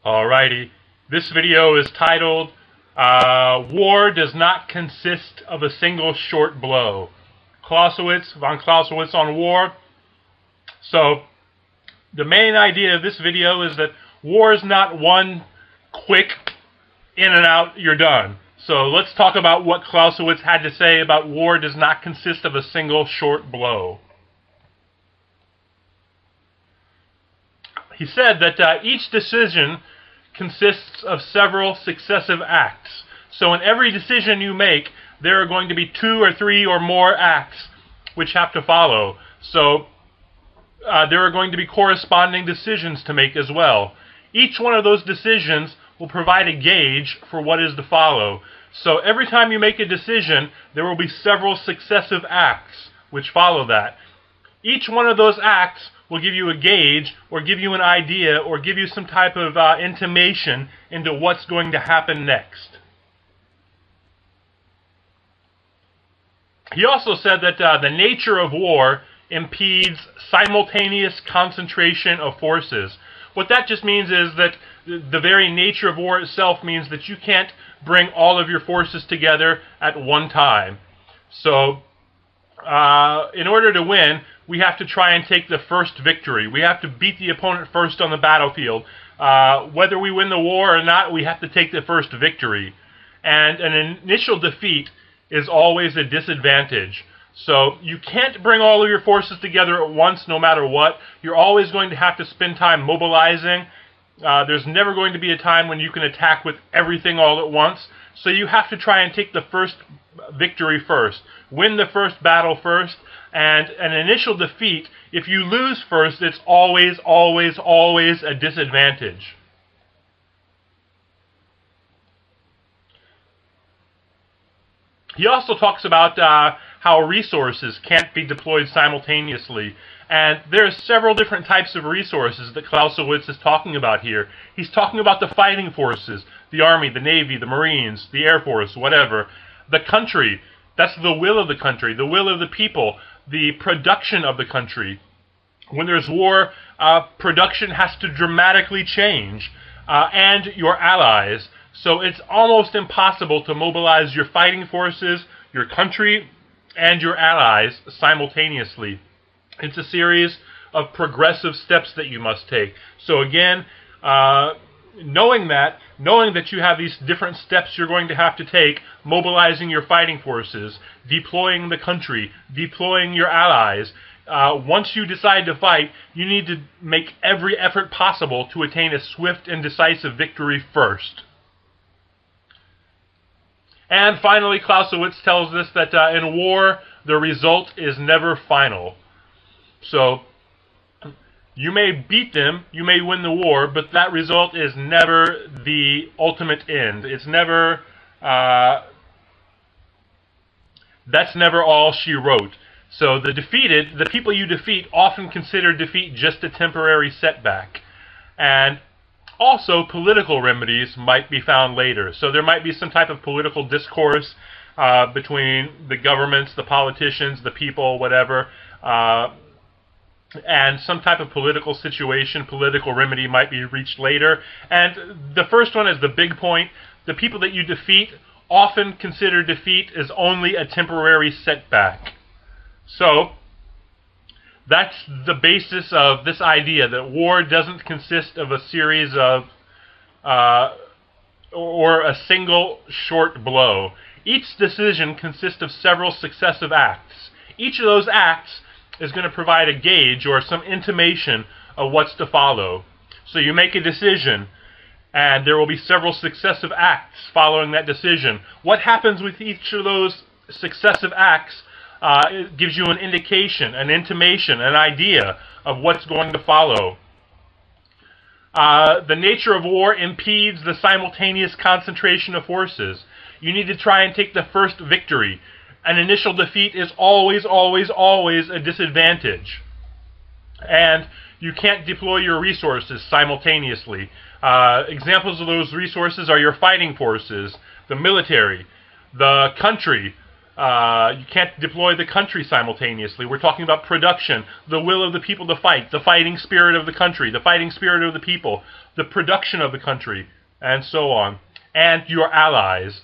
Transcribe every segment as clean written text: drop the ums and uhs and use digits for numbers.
Alrighty, this video is titled War Does Not Consist of a Single Short Blow. Von Clausewitz on war. So, the main idea of this video is that war is not one quick in and out, you're done. So let's talk about what Clausewitz had to say about war does not consist of a single short blow. He said that each decision consists of several successive acts. So in every decision you make, there are going to be 2 or 3 or more acts which have to follow. So there are going to be corresponding decisions to make as well. Each one of those decisions will provide a gauge for what is to follow. So every time you make a decision, there will be several successive acts which follow that. Each one of those acts will give you a gauge, or give you an idea, or give you some type of intimation into what's going to happen next. He also said that the nature of war impedes simultaneous concentration of forces. What that just means is that the very nature of war itself means that you can't bring all of your forces together at one time. So, in order to win, we have to try and take the first victory. We have to beat the opponent first on the battlefield. Whether we win the war or not, we have to take the first victory. And an initial defeat is always a disadvantage. So you can't bring all of your forces together at once no matter what. You're always going to have to spend time mobilizing. There's never going to be a time when you can attack with everything all at once. So you have to try and take the first victory first. Win the first battle first. And an initial defeat, if you lose first, it's always, always, always a disadvantage. He also talks about how resources can't be deployed simultaneously. And there's several different types of resources that Clausewitz is talking about here. He's talking about the fighting forces, the Army, the Navy, the Marines, the Air Force, whatever. The country, that's the will of the country, the will of the people, the production of the country. When there's war, production has to dramatically change, and your allies. So it's almost impossible to mobilize your fighting forces, your country, and your allies simultaneously. It's a series of progressive steps that you must take. So again, knowing that you have these different steps you're going to have to take, mobilizing your fighting forces, deploying the country, deploying your allies, once you decide to fight, you need to make every effort possible to attain a swift and decisive victory first. And finally, Clausewitz tells us that in war, the result is never final. So, you may beat them, you may win the war, but that result is never the ultimate end. It's never, that's never all she wrote. So the people you defeat often consider defeat just a temporary setback. And also, political remedies might be found later. So there might be some type of political discourse between the governments, the politicians, the people, whatever, and some type of political situation, political remedy might be reached later. And the first one is the big point. The people that you defeat often consider defeat as only a temporary setback. So, that's the basis of this idea that war doesn't consist of a series of, or a single short blow. Each decision consists of several successive acts. Each of those acts is going to provide a gauge or some intimation of what's to follow. So you make a decision, and there will be several successive acts following that decision. What happens with each of those successive acts it gives you an indication, an intimation, an idea of what's going to follow. The nature of war impedes the simultaneous concentration of forces. You need to try and take the first victory. An initial defeat is always, always, always a disadvantage. And you can't deploy your resources simultaneously. Examples of those resources are your fighting forces, the military, the country, You can't deploy the country simultaneously. We're talking about production, the will of the people to fight, the fighting spirit of the country, the fighting spirit of the people, the production of the country, and so on, and your allies.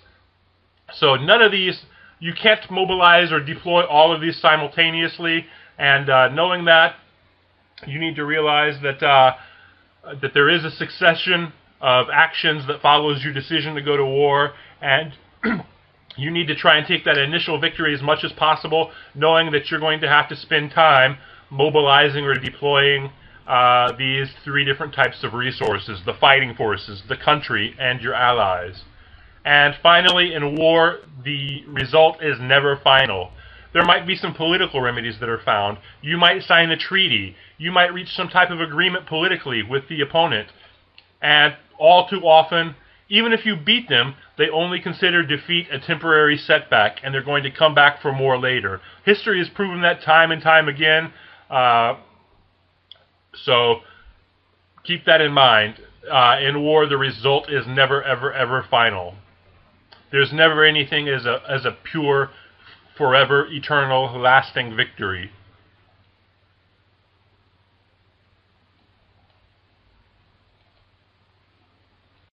So none of these, you can't mobilize or deploy all of these simultaneously, and knowing that, you need to realize that that there is a succession of actions that follows your decision to go to war, and you need to try and take that initial victory as much as possible, knowing that you're going to have to spend time mobilizing or deploying these three different types of resources: the fighting forces, the country, and your allies. And finally, in war, the result is never final. There might be some political remedies that are found. You might sign a treaty. You might reach some type of agreement politically with the opponent. And all too often, even if you beat them, they only consider defeat a temporary setback, and they're going to come back for more later. History has proven that time and time again. So keep that in mind. In war, the result is never, ever, ever final. There's never anything as a pure, forever, eternal, lasting victory.